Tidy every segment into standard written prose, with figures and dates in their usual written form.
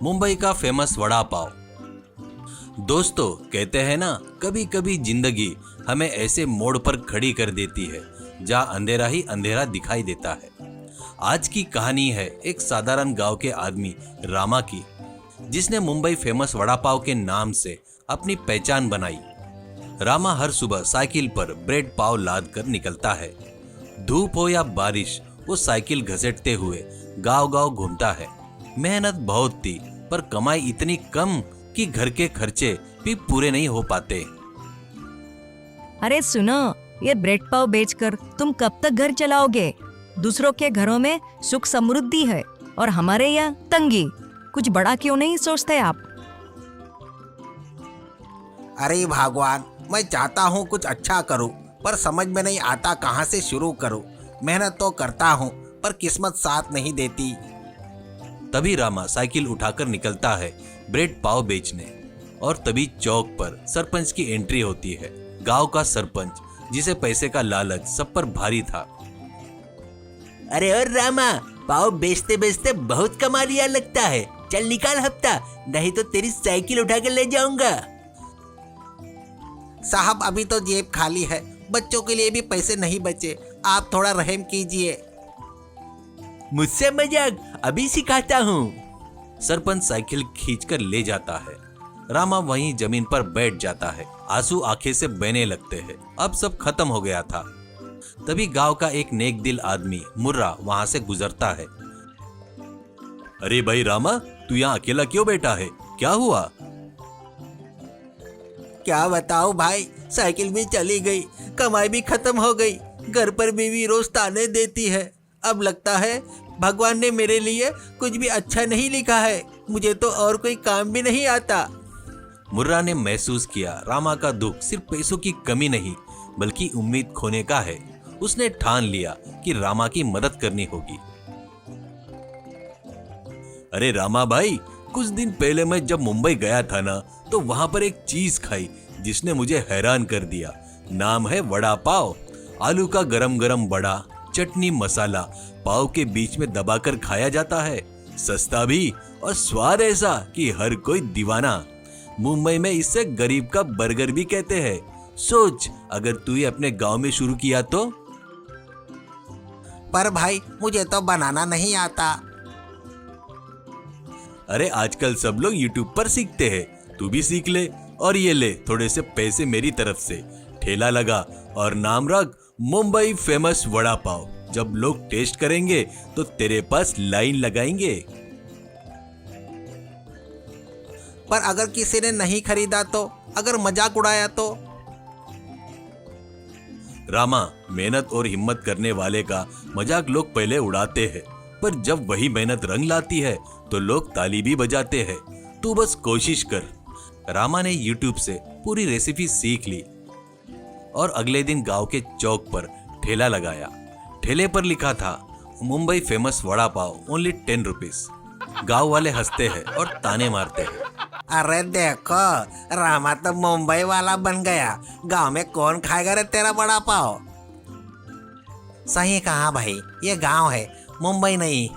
मुंबई का फेमस वड़ा पाव। दोस्तों, कहते हैं ना, कभी कभी जिंदगी हमें ऐसे मोड़ पर खड़ी कर देती है जहाँ अंधेरा ही अंधेरा दिखाई देता है। आज की कहानी है एक साधारण गांव के आदमी रामा की, जिसने मुंबई फेमस वड़ा पाव के नाम से अपनी पहचान बनाई। रामा हर सुबह साइकिल पर ब्रेड पाव लाद कर निकलता है। धूप हो या बारिश, वो साइकिल घसीटते हुए गांव गांव घूमता है। मेहनत बहुत थी, पर कमाई इतनी कम कि घर के खर्चे भी पूरे नहीं हो पाते। अरे सुनो, ये ब्रेड पाव बेचकर तुम कब तक घर चलाओगे? दूसरों के घरों में सुख समृद्धि है और हमारे यहाँ तंगी। कुछ बड़ा क्यों नहीं सोचते आप? अरे भगवान, मैं चाहता हूँ कुछ अच्छा करूँ, पर समझ में नहीं आता कहाँ से शुरू करूँ। मेहनत तो करता हूँ, पर किस्मत साथ नहीं देती। तभी रामा साइकिल उठाकर निकलता है ब्रेड पाव बेचने, और तभी चौक पर सरपंच की एंट्री होती है। गांव का सरपंच, जिसे पैसे का लालच सब पर भारी था। अरे और रामा, पाव बेचते बेचते बहुत कमा लिया लगता है। चल निकाल हफ्ता, नहीं तो तेरी साइकिल उठा कर ले जाऊंगा। साहब, अभी तो जेब खाली है, बच्चों के लिए भी पैसे नहीं बचे। आप थोड़ा रहम कीजिए। मुझसे मजाक, अभी सिखाता हूँ। सरपंच साइकिल खींचकर ले जाता है। रामा वहीं जमीन पर बैठ जाता है। आंसू आंखें से बहने लगते हैं। अब सब खत्म हो गया था। तभी गांव का एक नेक दिल आदमी मुर्रा वहां से गुजरता है। अरे भाई रामा, तू यहाँ अकेला क्यों बैठा है? क्या हुआ? क्या बताओ भाई, साइकिल भी चली गई, कमाई भी खत्म हो गई। घर पर बीवी रोज ताने देती है। अब लगता है भगवान ने मेरे लिए कुछ भी अच्छा नहीं लिखा है। मुझे तो और कोई काम भी नहीं आता। मुर्रा ने महसूस किया रामा का दुख सिर्फ पैसों की कमी नहीं, बल्कि उम्मीद खोने का है। उसने ठान लिया कि रामा की मदद करनी होगी। अरे रामा भाई, कुछ दिन पहले मैं जब मुंबई गया था ना, तो वहां पर एक चीज खाई जिसने मुझे हैरान कर दिया। नाम है वड़ा पाव। आलू का गरम गरम बड़ा, चटनी मसाला पाव के बीच में दबाकर खाया जाता है। सस्ता भी और स्वाद ऐसा कि हर कोई दीवाना। मुंबई में इससे गरीब का बर्गर भी कहते हैं। सोच, अगर तू ये अपने गांव में शुरू किया तो? पर भाई, मुझे तो बनाना नहीं आता। अरे आजकल सब लोग YouTube पर सीखते हैं, तू भी सीख ले। और ये ले थोड़े से पैसे मेरी तरफ से। ठेला लगा और नाम रख मुंबई फेमस वड़ा पाव। जब लोग टेस्ट करेंगे तो तेरे पास लाइन लगाएंगे। पर अगर किसी ने नहीं खरीदा तो? अगर मजाक उड़ाया तो? रामा, मेहनत और हिम्मत करने वाले का मजाक लोग पहले उड़ाते हैं, पर जब वही मेहनत रंग लाती है तो लोग ताली भी बजाते हैं। तू बस कोशिश कर। रामा ने YouTube से पूरी रेसिपी सीख ली और अगले दिन गांव के चौक पर ठेला लगाया। ठेले पर लिखा था Mumbai famous vada pav, only 10 rupees. गांव वाले हंसते हैं और ताने मारते हैं। अरे देखो, रामा तो मुंबई वाला बन गया। गांव में कौन खाएगा रे तेरा वड़ा पाव? सही कहा भाई, ये गांव है, मुंबई नहीं।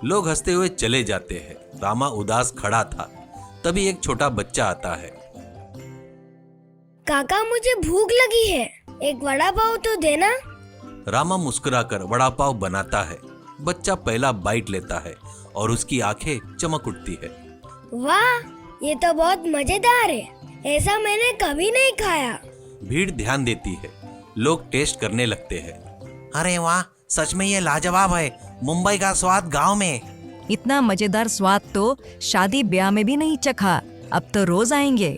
लोग हंसते हुए चले जाते हैं। रामा उदास खड़ा था। तभी एक छोटा बच्चा आता है। काका, मुझे भूख लगी है, एक वड़ा पाव तो देना। रामा मुस्कुराकर वड़ा पाव बनाता है। बच्चा पहला बाइट लेता है और उसकी आंखें चमक उठती है। वाह, ये तो बहुत मजेदार है, ऐसा मैंने कभी नहीं खाया। भीड़ ध्यान देती है। लोग टेस्ट करने लगते हैं। अरे वाह, सच में ये लाजवाब है। मुंबई का स्वाद गांव में। इतना मजेदार स्वाद तो शादी ब्याह में भी नहीं चखा। अब तो रोज आएंगे।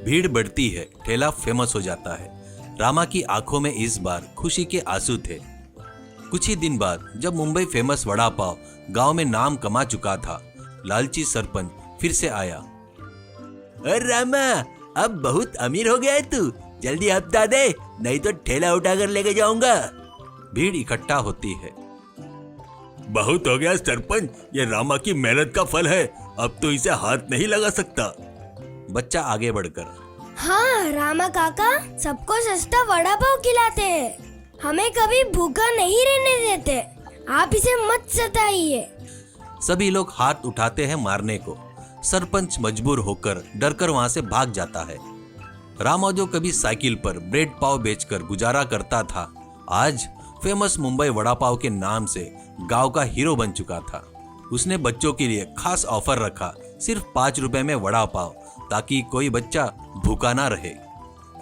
भीड़ बढ़ती है। ठेला फेमस हो जाता है। रामा की आंखों में इस बार खुशी के आंसू थे। कुछ ही दिन बाद जब मुंबई फेमस वड़ा पाव गांव में नाम कमा चुका था, लालची सरपंच फिर से आया। अरे रामा, अब बहुत अमीर हो गया है तू। जल्दी हफ्ता दे, नहीं तो ठेला उठाकर लेके जाऊंगा। भीड़ इकट्ठा होती है। बहुत हो गया सरपंच, ये रामा की मेहनत का फल है। अब तो इसे हाथ नहीं लगा सकता। बच्चा आगे बढ़कर, हाँ रामा काका, सबको सस्ता वड़ा पाव खिलाते हैं, हमें कभी भूखा नहीं रहने देते। आप इसे मत सताइए। सभी लोग हाथ उठाते हैं मारने को। सरपंच मजबूर होकर डरकर वहां से भाग जाता है। रामा जो कभी साइकिल पर ब्रेड पाव बेचकर गुजारा करता था, आज फेमस मुंबई वड़ा पाव के नाम से गांव का हीरो बन चुका था। उसने बच्चों के लिए खास ऑफर रखा, सिर्फ 5 रुपए में वड़ा पाव, ताकि कोई बच्चा भूखा ना रहे।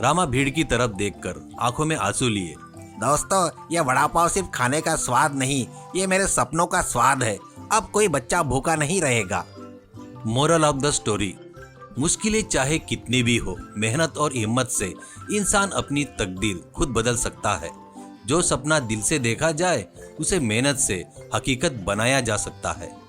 रामा भीड़ की तरफ देखकर आंखों में आंसू लिए। दोस्तों, ये वड़ा पाव सिर्फ खाने का स्वाद नहीं, ये मेरे सपनों का स्वाद है। अब कोई बच्चा भूखा नहीं रहेगा। मोरल ऑफ द स्टोरी, मुश्किलें चाहे कितनी भी हो, मेहनत और हिम्मत से इंसान अपनी तकदीर खुद बदल सकता है। जो सपना दिल से देखा जाए, उसे मेहनत से हकीकत बनाया जा सकता है।